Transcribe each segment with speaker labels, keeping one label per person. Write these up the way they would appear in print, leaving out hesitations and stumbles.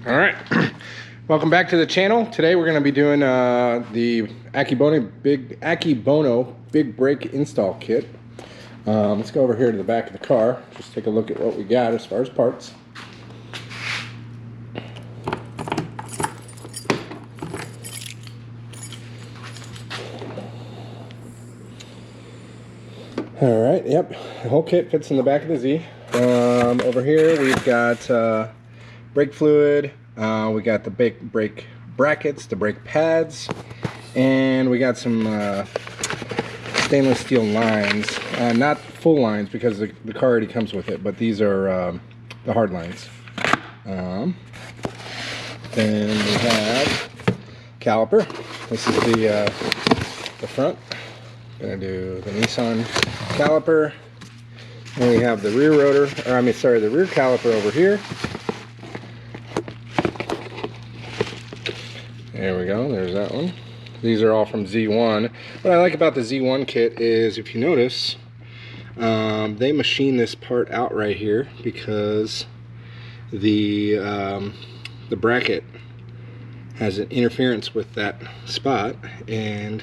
Speaker 1: All right, welcome back to the channel. Today we're going to be doing the Akebono Big Brake Install Kit. Let's go over here to the back of the car, just take a look at what we got as far as parts. All right, yep, the whole kit fits in the back of the Z. Over here we've got brake fluid, we got the brake brackets, the brake pads, and we got some stainless steel lines. Not full lines because the car already comes with it, but these are the hard lines. Then we have caliper. This is the front. Gonna do the Nissan caliper. And we have the rear rotor, or the rear caliper over here. There we go, there's that one. These are all from Z1. What I like about the Z1 kit is, if you notice, they machine this part out right here because the bracket has an interference with that spot, and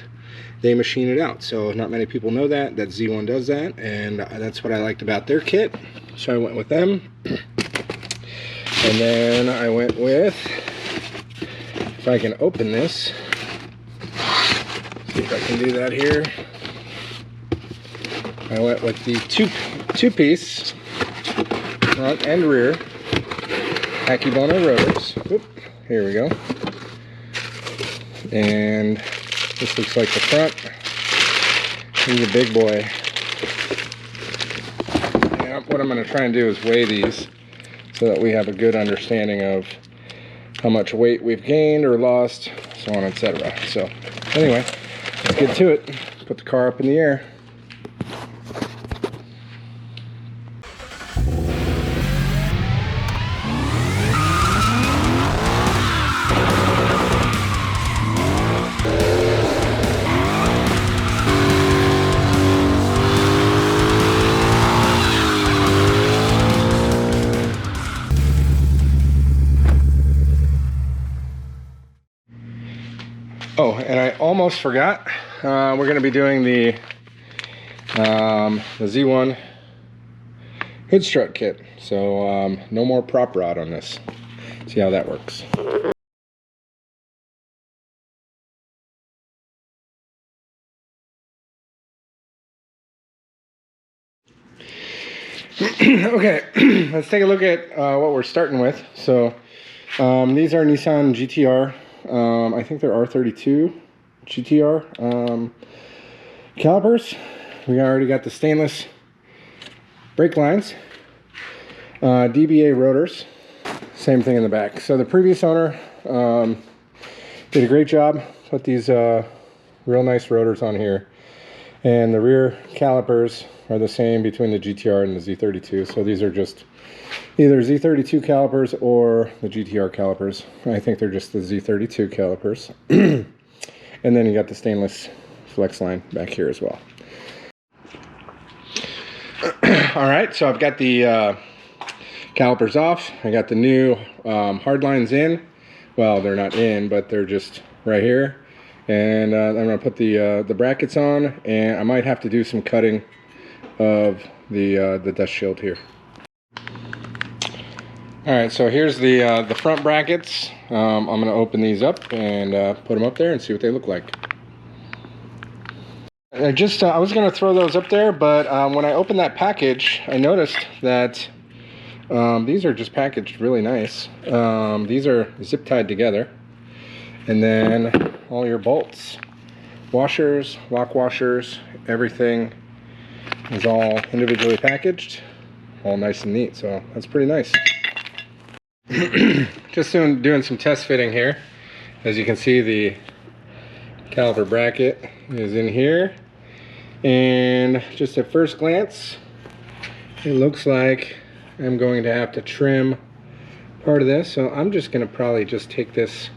Speaker 1: they machine it out. So not many people know that Z1 does that, and that's what I liked about their kit. So I went with them. And then I went with, if I can open this, see if I can do that here. I went with the two-piece front and rear Akebono Rotors. Oop, here we go. And this looks like the front. He's a big boy. And what I'm going to try and do is weigh these so that we have a good understanding of how much weight we've gained or lost, so on, etc. So anyway, let's get to it. Put the car up in the air. Oh, and I almost forgot, we're going to be doing the Z1 hood strut kit. So no more prop rod on this. See how that works. Okay, let's take a look at what we're starting with. So these are Nissan GTR. I think they're R32 GTR calipers. We already got the stainless brake lines, DBA rotors, same thing in the back. So the previous owner did a great job, put these real nice rotors on here, and the rear calipers are the same between the GTR and the Z32. So these are just either Z32 calipers or the GTR calipers. I think they're just the Z32 calipers. And then you got the stainless flex line back here as well. All right, so I've got the calipers off. I got the new hard lines in. Well, they're not in, but they're just right here. And I'm gonna put the brackets on, and I might have to do some cutting of the dust shield here. All right, so here's the front brackets. I'm going to open these up and put them up there and see what they look like. I was going to throw those up there, but when I opened that package, I noticed that these are just packaged really nice. These are zip tied together, and then all your bolts, washers, lock washers, everything is all individually packaged, all nice and neat. So that's pretty nice. Just doing some test fitting here. As you can see, the caliper bracket is in here, and just at first glance it looks like I'm going to have to trim part of this. So I'm just going to probably just take this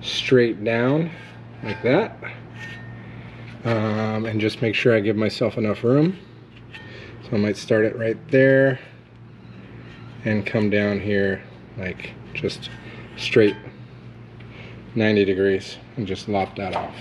Speaker 1: straight down like that, and just make sure I give myself enough room. So I might start it right there and come down here like just straight 90 degrees and just lop that off.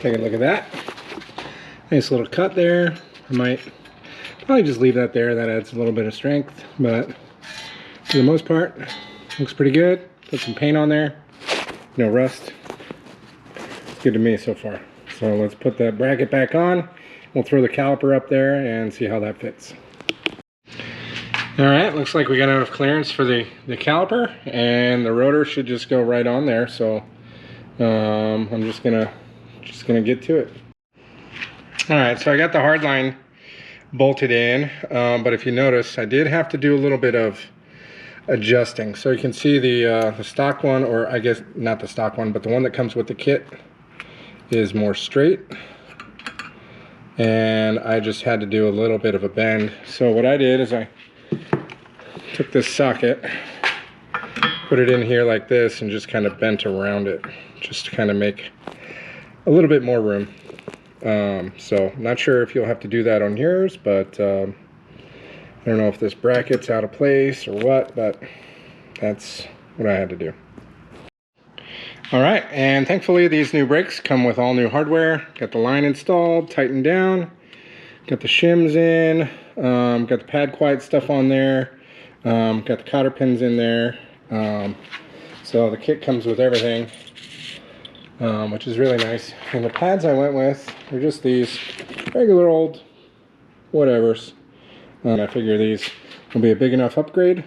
Speaker 1: Take a look at that. Nice little cut there. I might probably just leave that there. That adds a little bit of strength, but for the most part, looks pretty good. Put some paint on there. No rust. It's good to me so far. So let's put that bracket back on. We'll throw the caliper up there and see how that fits. All right, looks like we got enough clearance for the caliper, and the rotor should just go right on there. So I'm just gonna get to it. All right, so I got the hard line bolted in, but if you notice, I did have to do a little bit of adjusting. So you can see the stock one, or I guess not the stock one, but the one that comes with the kit is more straight, and I just had to do a little bit of a bend. So what I did is I took this socket, put it in here like this, and just kind of bent around it, just to kind of make a little bit more room. So not sure if you'll have to do that on yours, but I don't know if this bracket's out of place or what, but that's what I had to do. All right, and thankfully these new brakes come with all new hardware. Got the line installed, tightened down, got the shims in, got the pad quiet stuff on there, got the cotter pins in there. So the kit comes with everything, which is really nice. And the pads I went with are just these regular old whatevers. I figure these will be a big enough upgrade.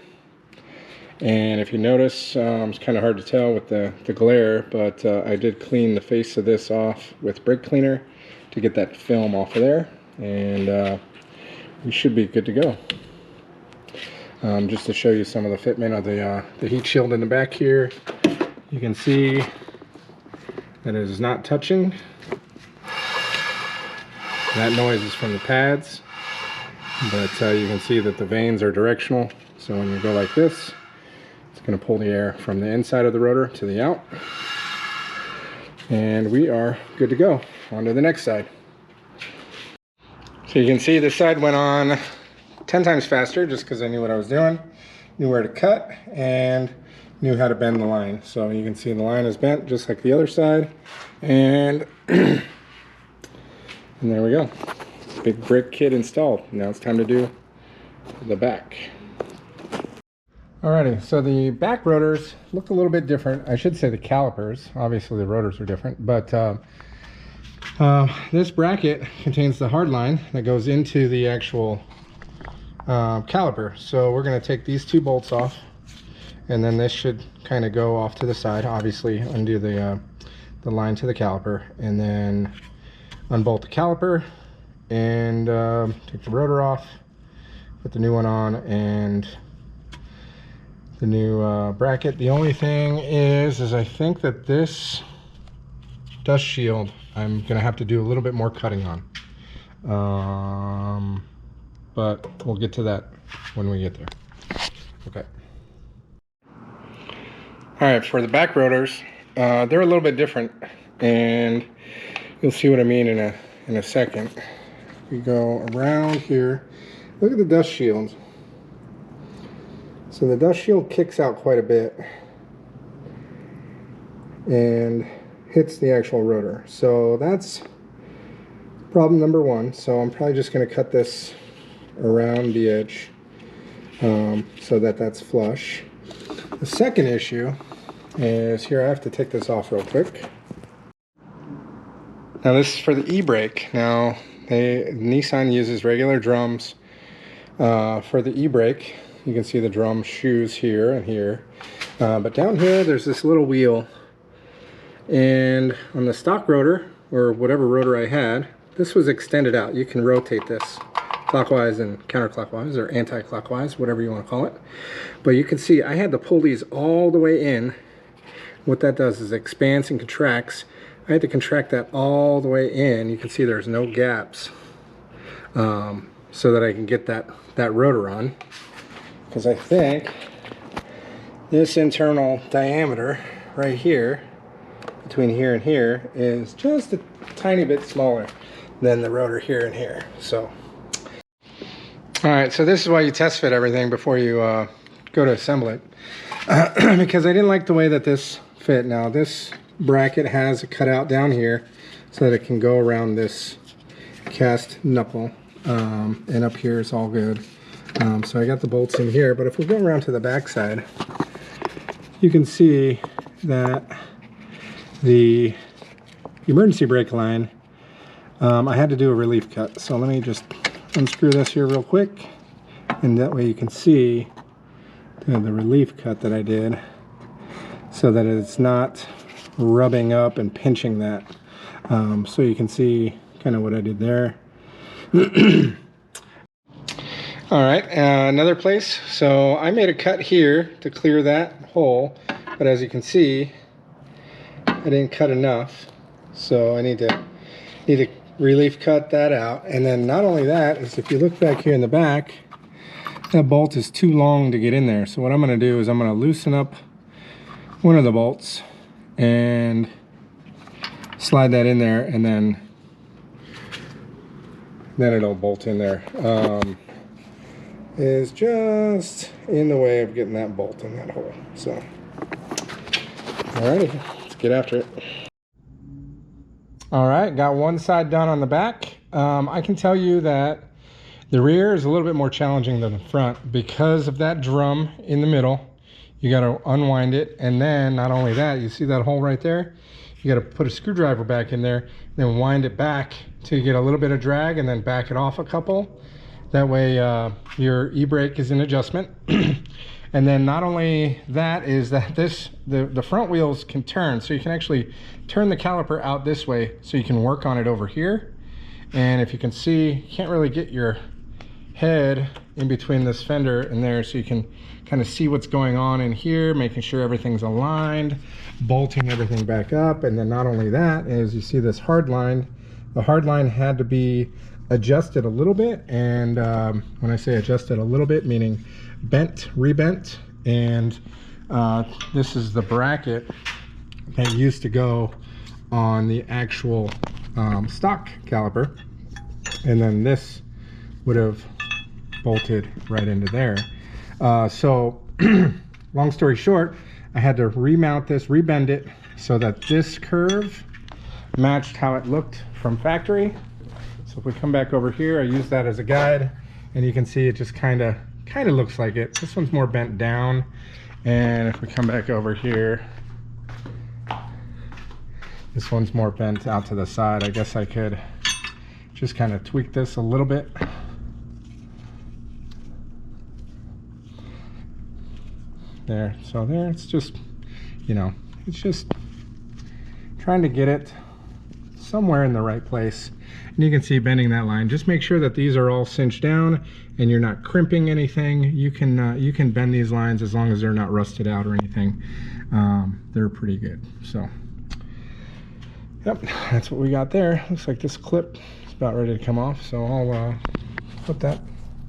Speaker 1: And if you notice, it's kind of hard to tell with the glare, but I did clean the face of this off with brake cleaner to get that film off of there, and we should be good to go. Just to show you some of the fitment of the heat shield in the back here, you can see that it is not touching. That noise is from the pads, but you can see that the vanes are directional, so when you go like this, it's going to pull the air from the inside of the rotor to the out. And we are good to go. On to the next side. So you can see this side went on 10 times faster just because I knew what I was doing, knew where to cut, and knew how to bend the line. So you can see the line is bent just like the other side. And, and there we go. Big brake kit installed. Now it's time to do the back. Alrighty, so the back rotors look a little bit different. I should say the calipers. Obviously the rotors are different, but this bracket contains the hard line that goes into the actual caliper. So we're going to take these two bolts off, and then this should kind of go off to the side. Obviously undo the line to the caliper, and then unbolt the caliper and take the rotor off, put the new one on, and the new bracket. The only thing is I think that this dust shield I'm gonna have to do a little bit more cutting on, but we'll get to that when we get there. Okay. All right, for the back rotors, they're a little bit different, and you'll see what I mean in a second. We go around here. Look at the dust shield. So the dust shield kicks out quite a bit and hits the actual rotor. So that's problem number one. So I'm probably just going to cut this around the edge so that that's flush. The second issue is here. I have to take this off real quick. Now this is for the e-brake. Now Nissan uses regular drums for the e-brake. You can see the drum shoes here and here, but down here there's this little wheel, and on the stock rotor, or whatever rotor I had, this was extended out. You can rotate this clockwise and counterclockwise, or anti-clockwise, whatever you want to call it. But you can see I had to pull these all the way in. What that does is it expands and contracts. I had to contract that all the way in. You can see there's no gaps, so that I can get that rotor on. Because I think this internal diameter right here, between here and here, is just a tiny bit smaller than the rotor here and here. So, all right, so this is why you test fit everything before you go to assemble it. Because I didn't like the way that this fit. Now this bracket has a cutout down here so that it can go around this cast knuckle, and up here it's all good. So I got the bolts in here, but if we go around to the back side, you can see that the emergency brake line, I had to do a relief cut. So let me just unscrew this here real quick, and that way you can see the relief cut that I did, so that it's not rubbing up and pinching that. So you can see kind of what I did there. All right, another place. So I made a cut here to clear that hole, but as you can see, I didn't cut enough. So I need to relief cut that out. And then not only that, is if you look back here in the back, that bolt is too long to get in there. So what I'm going to do is I'm going to loosen up one of the bolts and slide that in there, and then it'll bolt in there. Is just in the way of getting that bolt in that hole. So, alrighty, let's get after it. All right, got one side done on the back. I can tell you that the rear is a little bit more challenging than the front because of that drum in the middle. You got to unwind it, and then not only that, you see that hole right there? You got to put a screwdriver back in there, then wind it back to get a little bit of drag, and then back it off a couple. That way your e-brake is in adjustment. And then not only that, is that the front wheels can turn, so you can actually turn the caliper out this way so you can work on it over here. And if you can see, you can't really get your head in between this fender and there, so you can kind of see what's going on in here, making sure everything's aligned, bolting everything back up. And then not only that, is you see this hard line. The hard line had to be adjusted a little bit, and when I say adjusted a little bit, meaning bent, rebent. And this is the bracket that used to go on the actual stock caliper, and then this would have bolted right into there. So long story short, I had to remount this, rebend it so that this curve matched how it looked from factory. So if we come back over here, I use that as a guide, and you can see it just kind of looks like it. This one's more bent down, and if we come back over here, this one's more bent out to the side. I guess I could just kind of tweak this a little bit. There, so there, it's just, you know, it's just trying to get it somewhere in the right place. And you can see bending that line. Just make sure that these are all cinched down and you're not crimping anything. You can bend these lines as long as they're not rusted out or anything. They're pretty good. So, yep, that's what we got there. Looks like this clip is about ready to come off. So I'll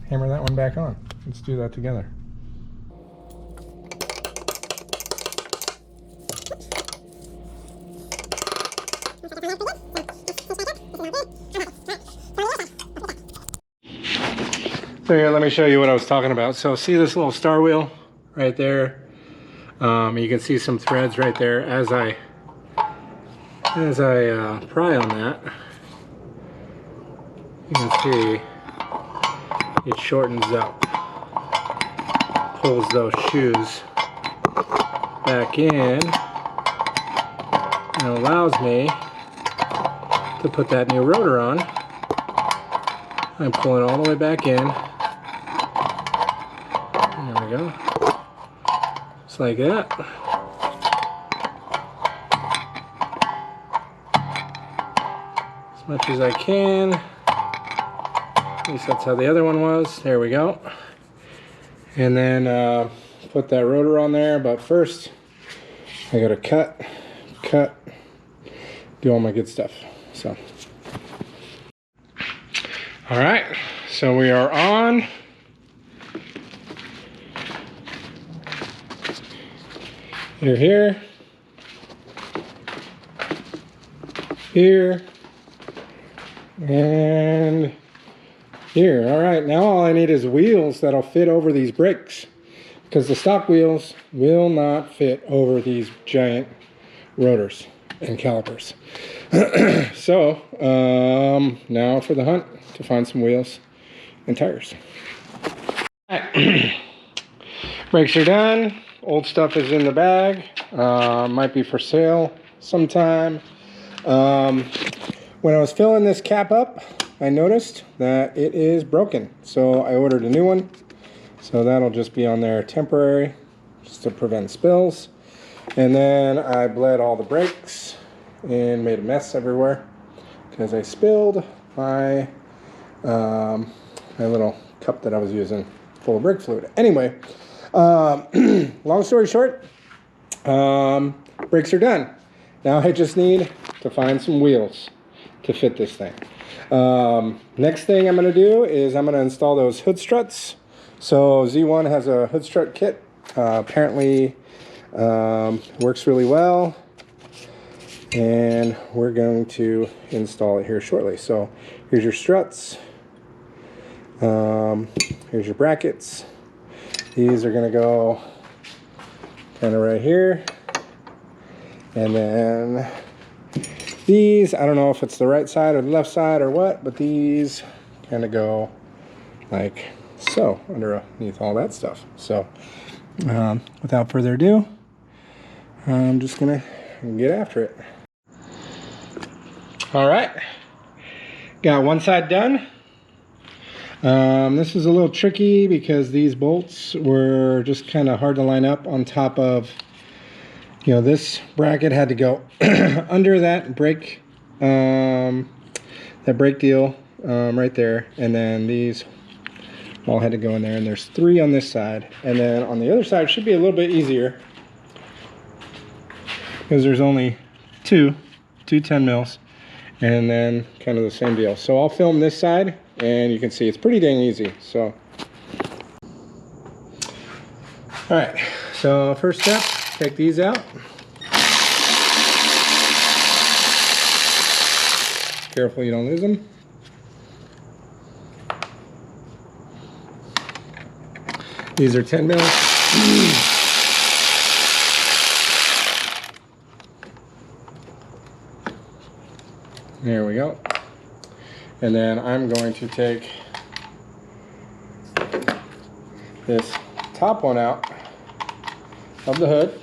Speaker 1: hammer that one back on. Let's do that together. So here, let me show you what I was talking about. So see this little star wheel right there? You can see some threads right there. As I pry on that, you can see it shortens up, pulls those shoes back in, and allows me to put that new rotor on. I'm pulling all the way back in. There we go. Just like that. As much as I can. At least that's how the other one was. There we go. And then put that rotor on there. But first, I gotta cut, do all my good stuff. So. All right, so we are on. You're here, here, and here. All right, now all I need is wheels that'll fit over these brakes, because the stock wheels will not fit over these giant rotors and calipers. So now for the hunt, to find some wheels and tires. All right. Brakes are done. Old stuff is in the bag. Might be for sale sometime. When I was filling this cap up, I noticed that it is broken. So I ordered a new one. So that'll just be on there temporary, just to prevent spills. And then I bled all the brakes and made a mess everywhere because I spilled my my little cup that I was using full of brake fluid. Anyway, long story short, brakes are done. Now I just need to find some wheels to fit this thing. Next thing I'm going to do is I'm going to install those hood struts. So Z1 has a hood strut kit. Apparently works really well. And we're going to install it here shortly. So here's your struts. Here's your brackets. These are going to go kind of right here. And then these, I don't know if it's the right side or the left side or what, but these kind of go like so underneath all that stuff. So without further ado, I'm just going to get after it. All right, got one side done. This is a little tricky because these bolts were just kind of hard to line up on top of, you know, this bracket had to go under that brake deal right there, and then these all had to go in there, and there's 3 on this side, and then on the other side should be a little bit easier because there's only two 10 mils. And then kind of the same deal. So I'll film this side and you can see it's pretty dang easy. So, all right, so first step, take these out. Careful you don't lose them. These are 10 mils. There we go. And then I'm going to take this top one out of the hood.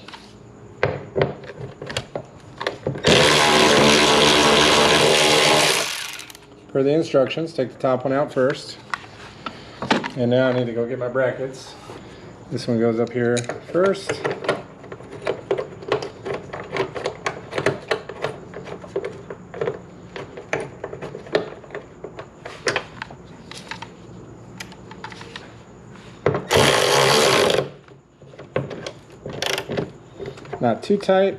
Speaker 1: Per the instructions, take the top one out first. And now I need to go get my brackets. This one goes up here first. Not too tight.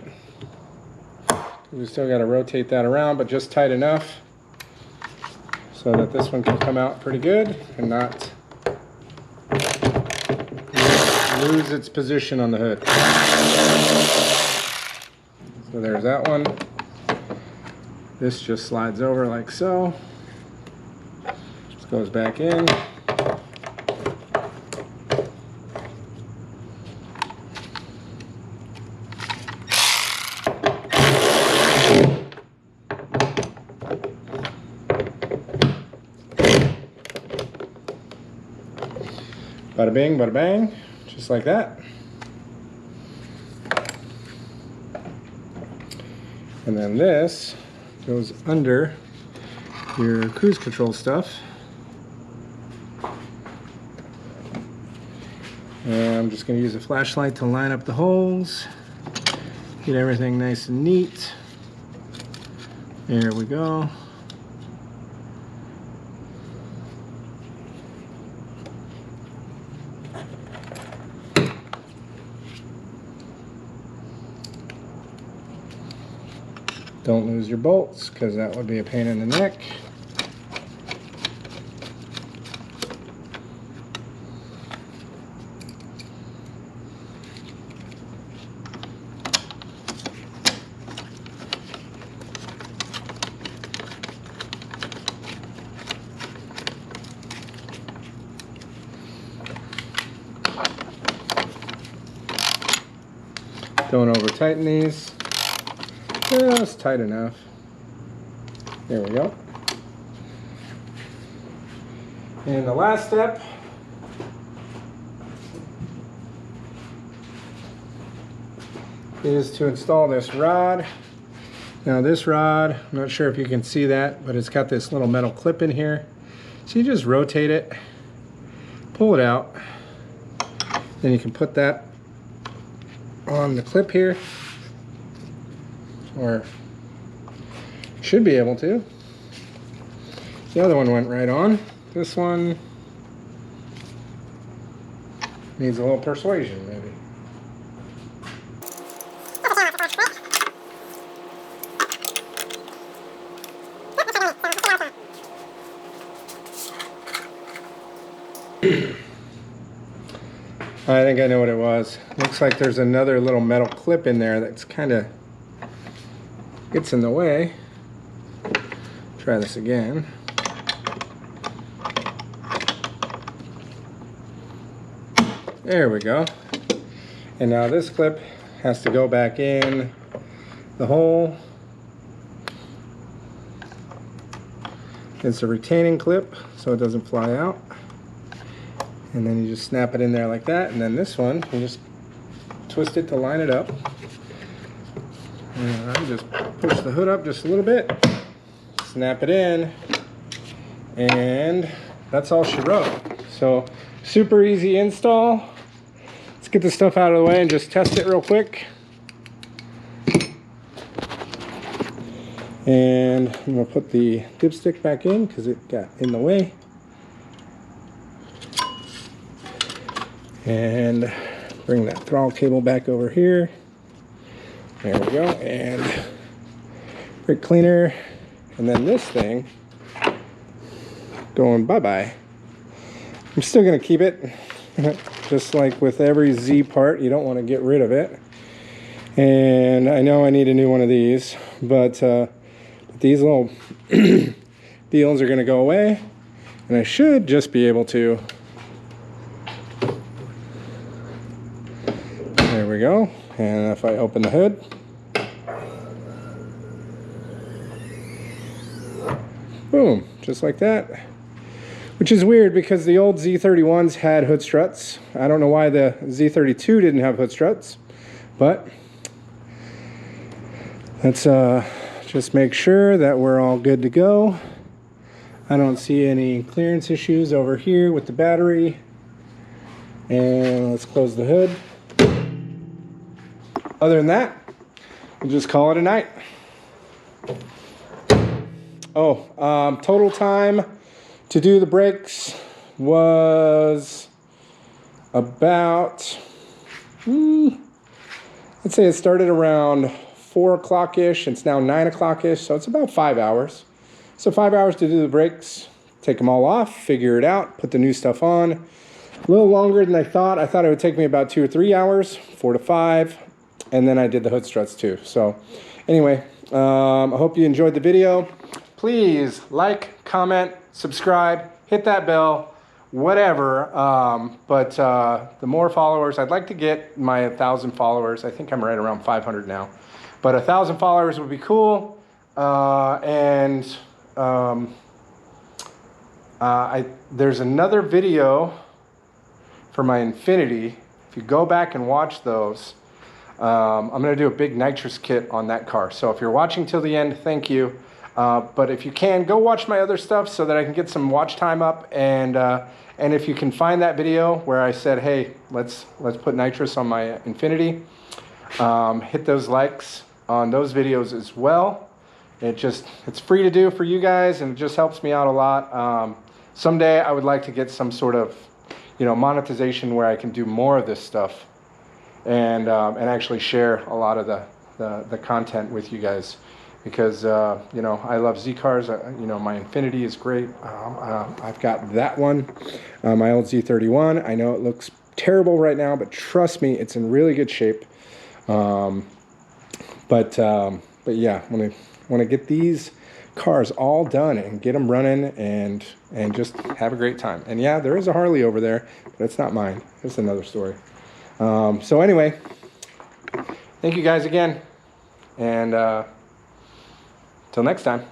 Speaker 1: We still got to rotate that around, but just tight enough so that this one can come out pretty good and not lose its position on the hood. So there's that one. This just slides over like so. Just goes back in. Bada bing, bada bang, just like that. And then this goes under your cruise control stuff. And I'm just going to use a flashlight to line up the holes, get everything nice and neat. There we go. Don't lose your bolts, because that would be a pain in the neck. Don't over tighten these. Just tight enough. There we go. And the last step is to install this rod. Now this rod, I'm not sure if you can see that, but it's got this little metal clip in here. So you just rotate it, pull it out, then you can put that on the clip here, or should be able to. The other one went right on. This one needs a little persuasion, maybe. I think I know what it was. Looks like there's another little metal clip in there that's kind of gets in the way. Try this again. There we go. And now this clip has to go back in the hole. It's a retaining clip so it doesn't fly out. And then you just snap it in there like that. And then this one, you just twist it to line it up. And I just push the hood up just a little bit, snap it in, and that's all she wrote. So super easy install. Let's get this stuff out of the way and just test it real quick. And I'm going to put the dipstick back in because it got in the way. And bring that throttle cable back over here. There we go. And brake cleaner. And then this thing going bye-bye. I'm still going to keep it. Just like with every Z part, you don't want to get rid of it. And I know I need a new one of these, but these little deals are going to go away. And I should just be able to. There we go. And if I open the hood, boom, just like that. Which is weird because the old Z31s had hood struts. I don't know why the Z32 didn't have hood struts, but let's just make sure that we're all good to go. I don't see any clearance issues over here with the battery. And let's close the hood. Other than that, we'll just call it a night. Oh, total time to do the brakes was about, I'd say it started around 4 o'clock-ish. It's now 9 o'clock-ish, so it's about 5 hours. So 5 hours to do the brakes, take them all off, figure it out, put the new stuff on. A little longer than I thought. I thought it would take me about 2 or 3 hours, 4 to 5. And then I did the hood struts too. So anyway, I hope you enjoyed the video. Please like, comment, subscribe, hit that bell, whatever. But the more followers, I'd like to get my 1,000 followers. I think I'm right around 500 now. But 1,000 followers would be cool. There's another video for my Infiniti. If you go back and watch those, I'm going to do a big nitrous kit on that car. So if you're watching till the end, thank you. But if you can, go watch my other stuff so that I can get some watch time up. And if you can find that video where I said, hey, let's put nitrous on my Infiniti, hit those likes on those videos as well. It's free to do for you guys, and it just helps me out a lot. Someday I would like to get some sort of, monetization where I can do more of this stuff and actually share a lot of the content with you guys, because I love Z cars. My Infiniti is great. I've got that one, my old Z31. I know it looks terrible right now, but trust me, it's in really good shape. But yeah, want to get these cars all done and get them running and just have a great time. And yeah, there is a Harley over there, but it's not mine. It's another story. So anyway, thank you guys again, and till next time.